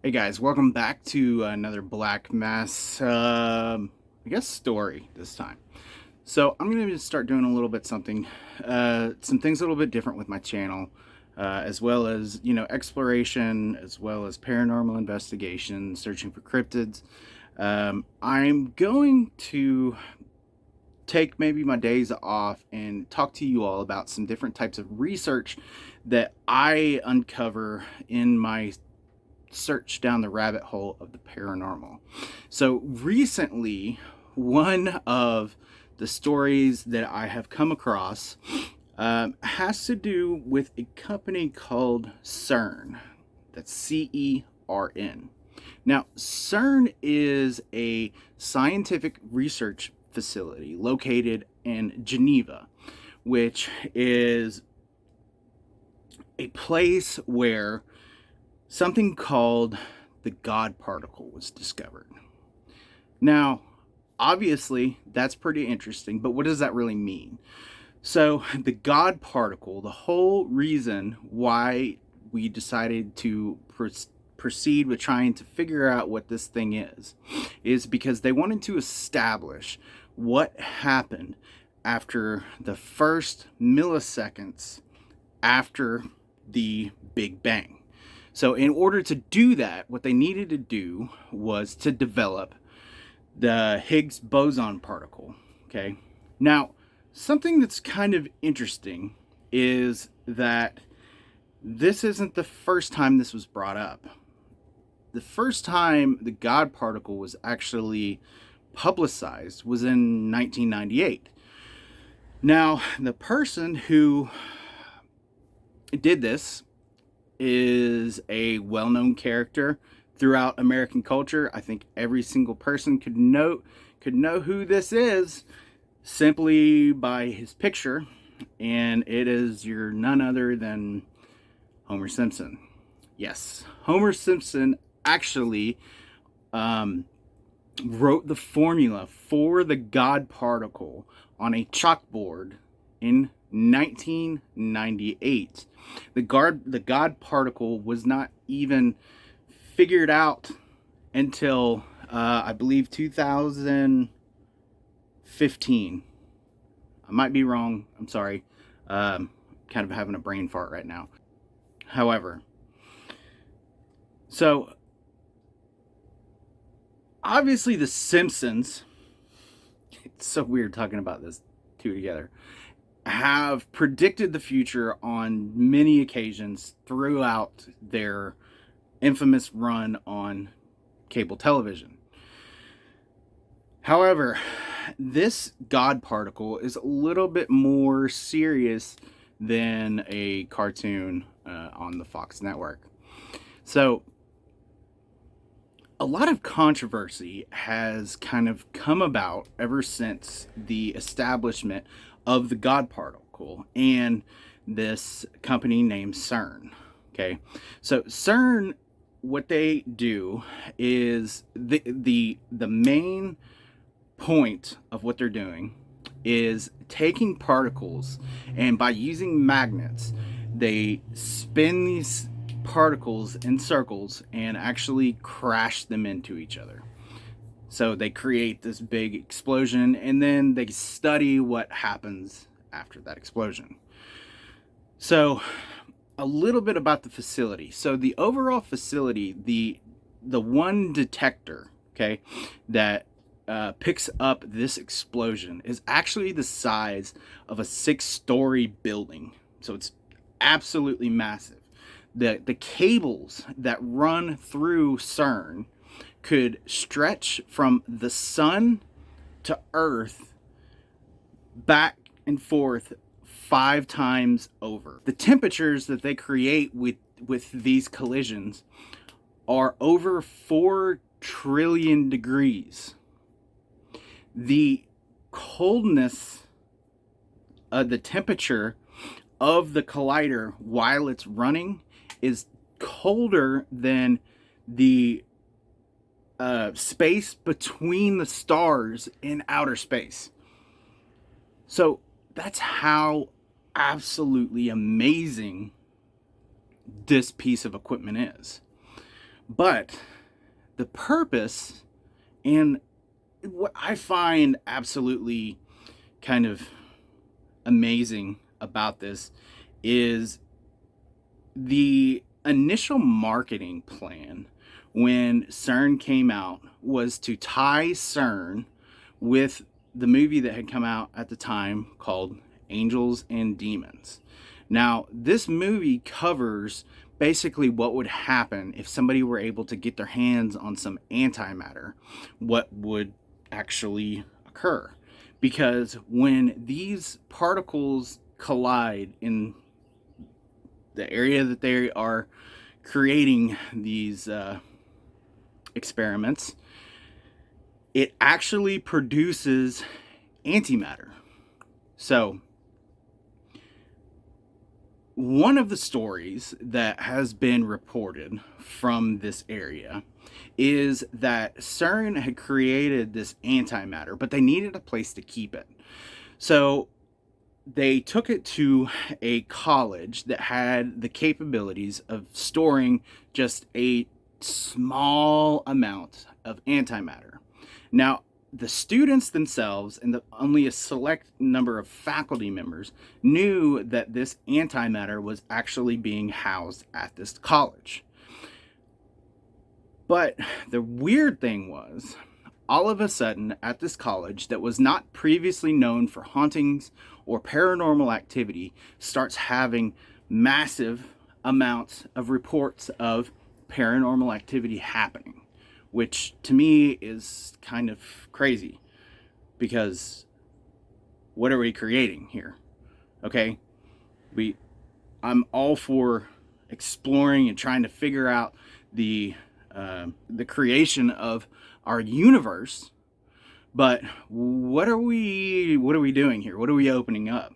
Hey guys, welcome back to another Black Mass, I guess, story this time. So I'm going to start doing a little bit some things a little bit different with my channel, as well as, exploration, as well as paranormal investigation, searching for cryptids. I'm going to take maybe my days off and talk to you all about some different types of research that I uncover in my search down the rabbit hole of the paranormal. So recently, one of the stories that I have come across has to do with a company called CERN. That's CERN. Now, CERN is a scientific research facility located in Geneva, which is a place where something called the God particle was discovered. Now, obviously, that's pretty interesting, but what does that really mean? So, the God particle, the whole reason why we decided to proceed with trying to figure out what this thing is because they wanted to establish what happened after the first milliseconds after the Big Bang. So, in order to do that, what they needed to do was to develop the Higgs boson particle. Okay. Now, something that's kind of interesting is that this isn't the first time this was brought up. The first time the God particle was actually publicized was in 1998. Now, the person who did this is a well-known character throughout American culture. I think every single person could know who this is simply by his picture, and it is your none other than Homer Simpson. Yes, Homer Simpson actually wrote the formula for the God particle on a chalkboard in 1998. The God particle was not even figured out until I believe 2015. I might be wrong. I'm sorry. Kind of having a brain fart right now. However, so obviously the Simpsons, it's so weird talking about this two together, have predicted the future on many occasions throughout their infamous run on cable television. However, this God particle is a little bit more serious than a cartoon on the Fox network. So, a lot of controversy has kind of come about ever since the establishment of the God particle and this company named CERN. Okay, so CERN, what they do is the main point of what they're doing is taking particles, and by using magnets, they spin these particles in circles and actually crash them into each other. So they create this big explosion, and then they study what happens after that explosion. So, a little bit about the facility. So the overall facility, the one detector, okay, that picks up this explosion is actually the size of a 6-story building. So it's absolutely massive. The cables that run through CERN could stretch from the sun to Earth back and forth 5 times over. The temperatures that they create with these collisions are over 4 trillion degrees. The coldness, the temperature of the collider while it's running is colder than the space between the stars in outer space. So that's how absolutely amazing this piece of equipment is. But the purpose, and what I find absolutely kind of amazing about this, is the initial marketing plan when CERN came out was to tie CERN with the movie that had come out at the time called Angels and Demons. Now, this movie covers basically what would happen if somebody were able to get their hands on some antimatter, what would actually occur. Because when these particles collide in the area that they are creating these experiments, it actually produces antimatter. So, one of the stories that has been reported from this area is that CERN had created this antimatter, but they needed a place to keep it. So they took it to a college that had the capabilities of storing just a small amount of antimatter. Now, the students themselves and only a select number of faculty members knew that this antimatter was actually being housed at this college. But the weird thing was, all of a sudden at this college that was not previously known for hauntings or paranormal activity starts having massive amounts of reports of paranormal activity happening, which to me is kind of crazy, because what are we creating here? Okay, I'm all for exploring and trying to figure out the creation of our universe, but what are we doing here? What are we opening up?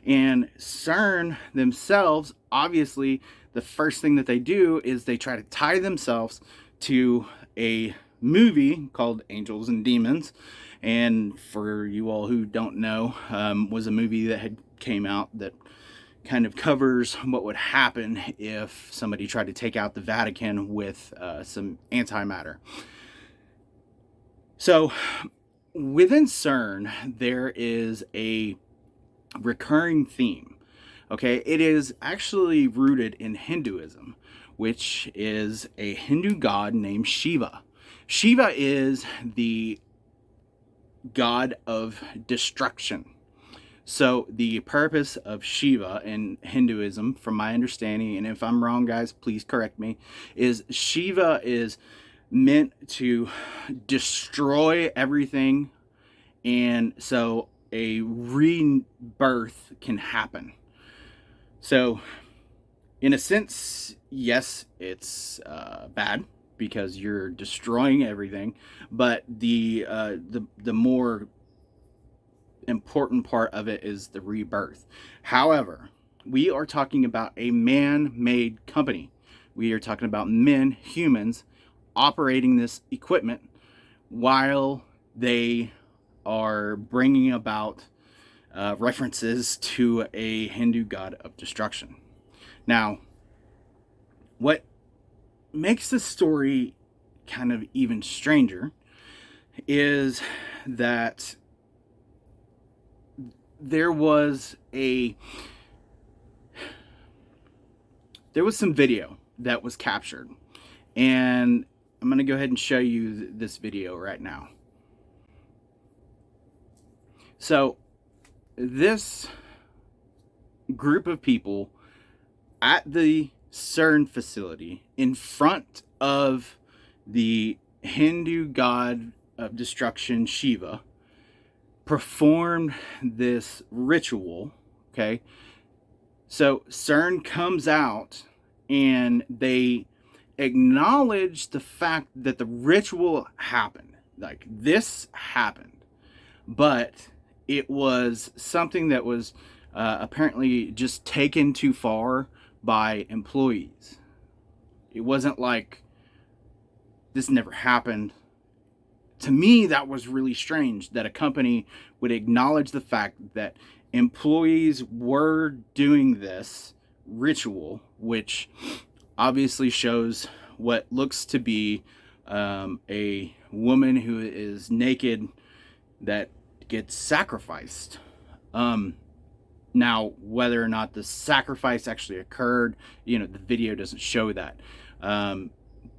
And CERN themselves, obviously, the first thing that they do is they try to tie themselves to a movie called Angels and Demons. And for you all who don't know, was a movie that had came out that kind of covers what would happen if somebody tried to take out the Vatican with some antimatter. So within CERN, there is a recurring theme. Okay, it is actually rooted in Hinduism, which is a Hindu god named Shiva. Shiva is the god of destruction. So the purpose of Shiva in Hinduism, from my understanding, and if I'm wrong, guys, please correct me, is Shiva is meant to destroy everything, and so a rebirth can happen. So in a sense, yes, it's bad because you're destroying everything, but the more important part of it is the rebirth. However, we are talking about a man-made company. We are talking about men, humans, operating this equipment while they are bringing about references to a Hindu god of destruction. Now, what makes this story kind of even stranger is that there was some video that was captured, and I'm going to go ahead and show you this video right now. So this group of people at the CERN facility in front of the Hindu god of destruction Shiva performed this ritual. Okay, so CERN comes out and they acknowledge the fact that the ritual happened, like this happened, but it was something that was apparently just taken too far by employees. It wasn't like this never happened. To me, that was really strange that a company would acknowledge the fact that employees were doing this ritual, which obviously shows what looks to be a woman who is naked that gets sacrificed. Now, whether or not the sacrifice actually occurred, the video doesn't show that.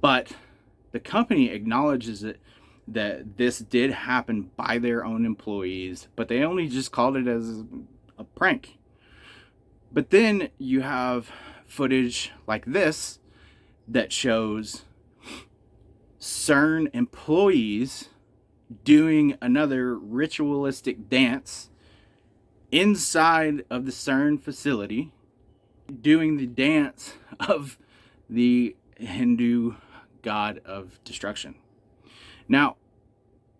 But the company acknowledges that this did happen by their own employees, but they only just called it as a prank. But then you have footage like this that shows CERN employees doing another ritualistic dance inside of the CERN facility, doing the dance of the Hindu god of destruction. Now,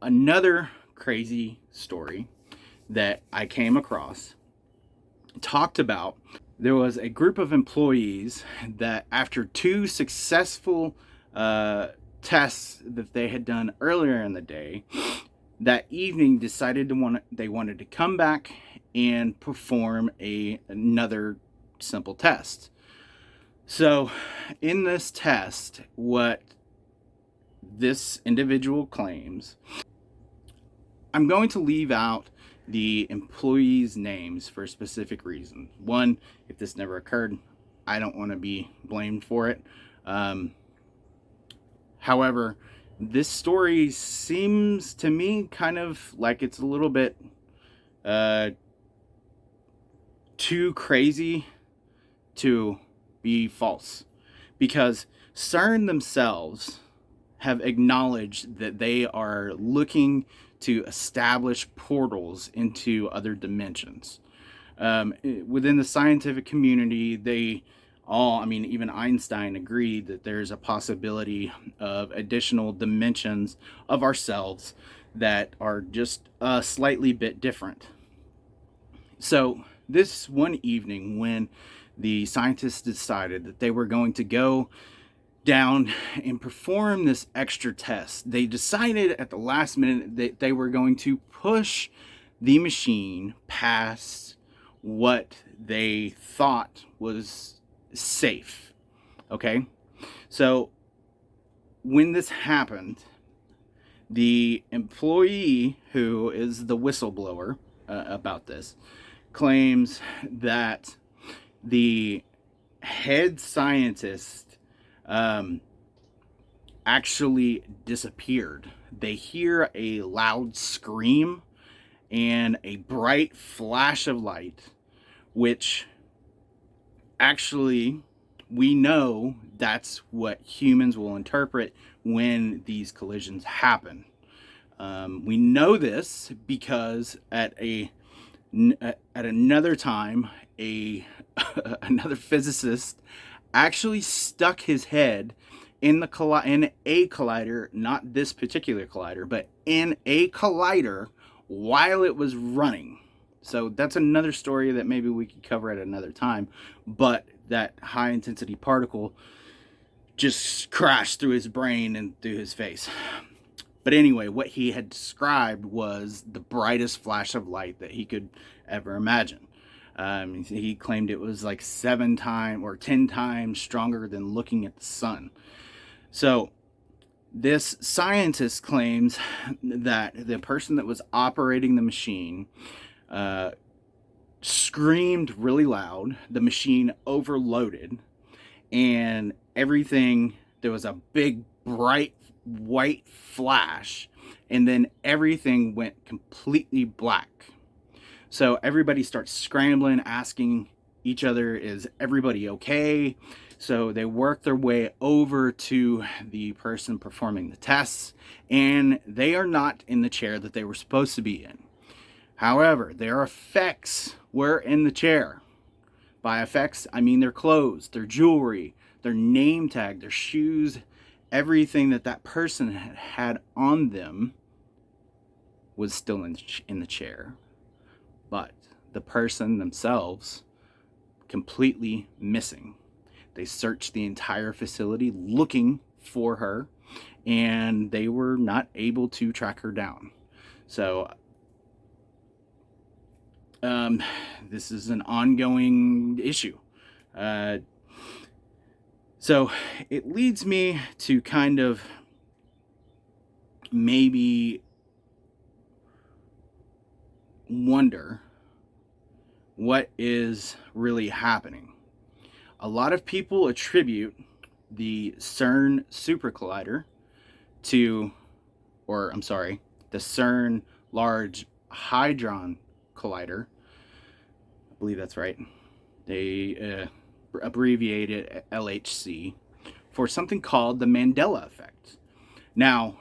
another crazy story that I came across talked about, there was a group of employees that after 2 successful tests that they had done earlier in the day, that evening decided they wanted to come back and perform another simple test. So in this test, what this individual claims, I'm going to leave out the employees' names for a specific reason. One, if this never occurred, I don't want to be blamed for it. However, this story seems to me kind of like it's a little bit too crazy to be false, because CERN themselves have acknowledged that they are looking to establish portals into other dimensions. Within the scientific community, they all, even Einstein agreed that there's a possibility of additional dimensions of ourselves that are just a slightly bit different. So this one evening, when the scientists decided that they were going to go down and perform this extra test, they decided at the last minute that they were going to push the machine past what they thought was safe. Okay, so when this happened, the employee who is the whistleblower about this claims that the head scientist actually disappeared. They hear a loud scream and a bright flash of light, which actually we know that's what humans will interpret when these collisions happen. We know this because at another time, another physicist actually stuck his head in a collider, not this particular collider, but in a collider while it was running. So that's another story that maybe we could cover at another time. But that high intensity particle just crashed through his brain and through his face. But anyway, what he had described was the brightest flash of light that he could ever imagine. He claimed it was like 7 times or 10 times stronger than looking at the sun. So this scientist claims that the person that was operating the machine screamed really loud. The machine overloaded, and everything, there was a big bright white flash, and then everything went completely black. So everybody starts scrambling, asking each other, is everybody okay? So they work their way over to the person performing the tests, and they are not in the chair that they were supposed to be in. However, their effects were in the chair. By effects, I mean their clothes, their jewelry, their name tag, their shoes, everything that person had on them was still in the chair. But the person themselves completely missing. They searched the entire facility looking for her, and they were not able to track her down. So this is an ongoing issue. So it leads me to kind of maybe wonder what is really happening. A lot of people attribute the CERN super collider to, or I'm sorry, the CERN Large Hadron Collider. I believe that's right. They abbreviate it LHC for something called the Mandela Effect. Now,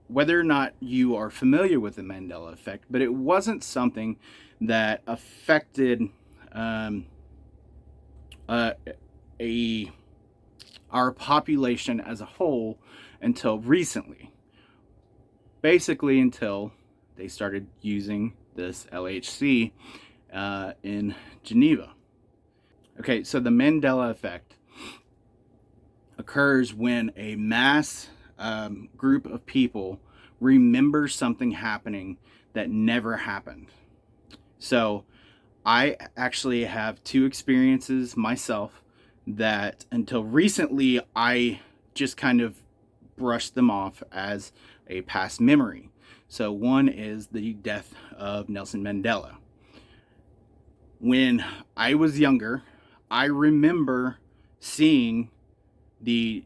whether or not you are familiar with the Mandela Effect, but it wasn't something that affected um, uh, a our population as a whole until recently. Basically, until they started using this LHC in Geneva. Okay, so the Mandela Effect occurs when a mass group of people remember something happening that never happened. So I actually have two experiences myself that until recently I just kind of brushed them off as a past memory. So one is the death of Nelson Mandela. When I was younger, I remember seeing the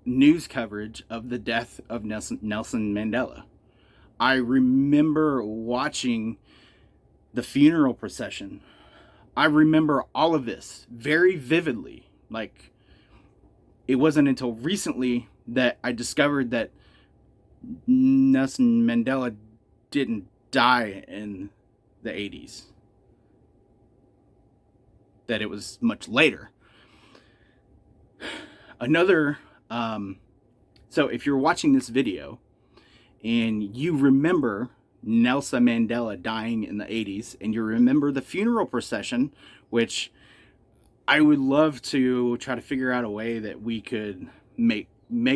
news coverage of the death of Nelson Mandela. I remember watching the funeral procession. I remember all of this very vividly. Like, it wasn't until recently that I discovered that Nelson Mandela didn't die in the 80s, that it was much later. Another, so if you're watching this video and you remember Nelson Mandela dying in the 80s and you remember the funeral procession, which I would love to try to figure out a way that we could make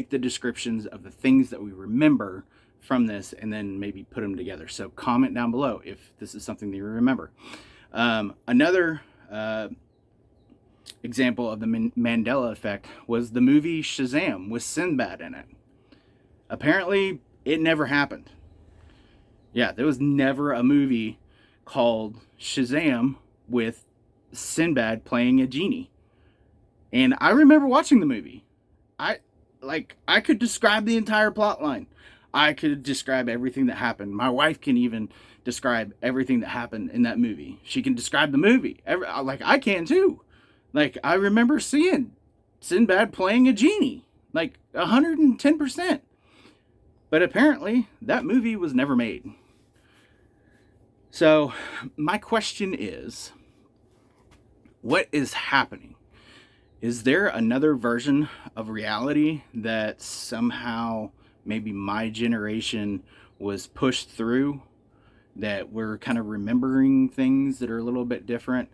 the descriptions of the things that we remember from this and then maybe put them together. So comment down below if this is something that you remember. Another example of the Mandela Effect was the movie Shazam with Sinbad in it. Apparently, it never happened. Yeah, there was never a movie called Shazam with Sinbad playing a genie. And I remember watching the movie. I could describe the entire plot line. I could describe everything that happened. My wife can even describe everything that happened in that movie. She can describe the movie. Like, I can too. Like, I remember seeing Sinbad playing a genie. Like, 110%. But apparently, that movie was never made. So, my question is, what is happening? Is there another version of reality that somehow maybe my generation was pushed through, that we're kind of remembering things that are a little bit different?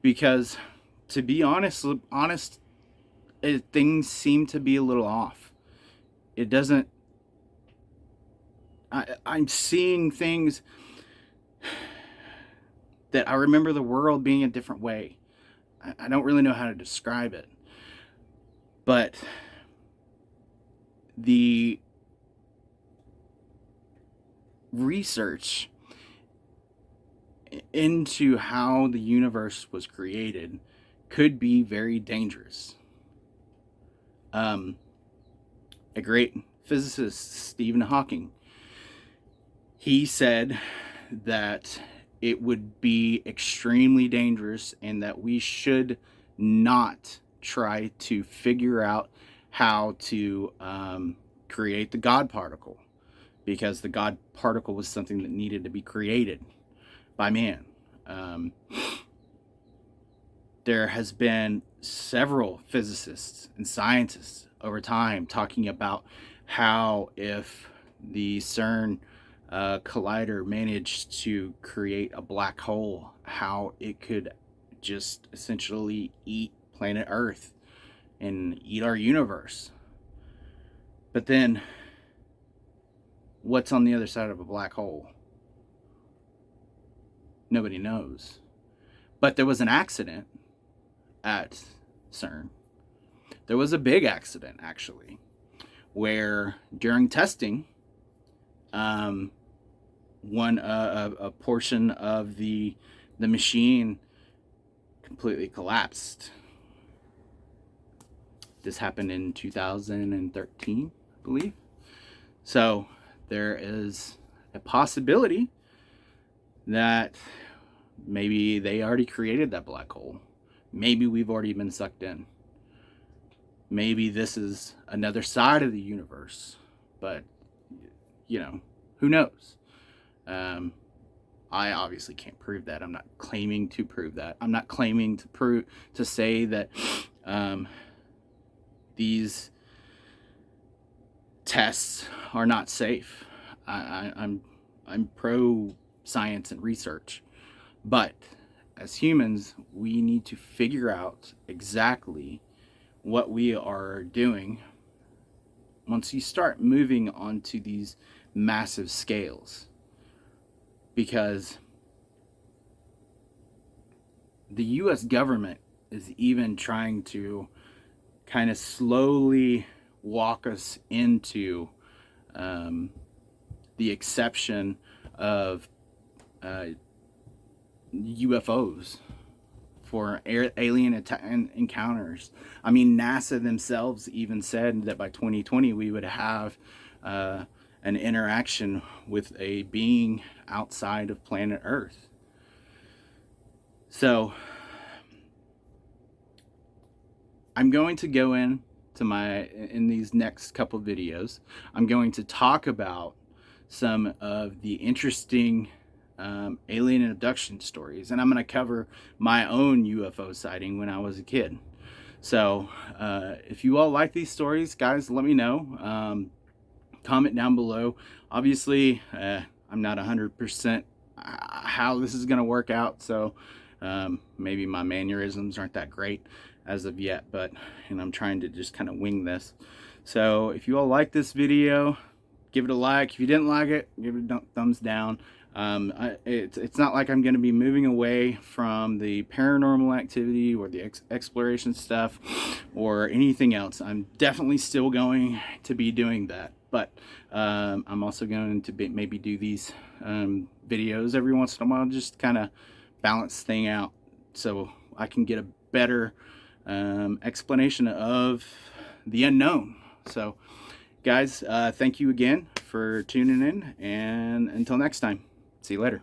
Because to be honest, things seem to be a little off. It doesn't, I'm seeing things that I remember the world being a different way. I don't really know how to describe it, but the research into how the universe was created could be very dangerous. A great physicist, Stephen Hawking, he said that it would be extremely dangerous and that we should not try to figure out how to create the God particle, because the God particle was something that needed to be created by man. There has been several physicists and scientists over time talking about how if the CERN collider managed to create a black hole, how it could just essentially eat planet Earth and eat our universe. But then, what's on the other side of a black hole? Nobody knows. But there was an accident at CERN. there was a big accident actually, where during testing, a portion of the machine completely collapsed. This happened in 2013, I believe. So there is a possibility that maybe they already created that black hole. Maybe we've already been sucked in. Maybe this is another side of the universe. But, you know, who knows? I obviously can't prove that. I'm not claiming to prove that. I'm not claiming to say that these tests are not safe. I'm pro science and research, but as humans, we need to figure out exactly what we are doing once you start moving onto these massive scales, because the US government is even trying to kind of slowly walk us into the exception of UFOs for alien encounters. I mean, NASA themselves even said that by 2020 we would have an interaction with a being outside of planet Earth. So I'm going to go in these next couple videos, I'm going to talk about some of the interesting alien abduction stories, and I'm going to cover my own UFO sighting when I was a kid. So if you all like these stories, guys, let me know. Comment down below. Obviously, I'm not 100% how this is going to work out, so maybe my mannerisms aren't that great as of yet, but I'm trying to just kind of wing this. So if you all like this video, give it a like. If you didn't like it, give it a thumbs down. It's not like I'm going to be moving away from the paranormal activity or the exploration stuff or anything else. I'm definitely still going to be doing that, but I'm also going to maybe do these videos every once in a while, just kind of balance thing out so I can get a better explanation of the unknown. So guys, thank you again for tuning in, and until next time, see you later.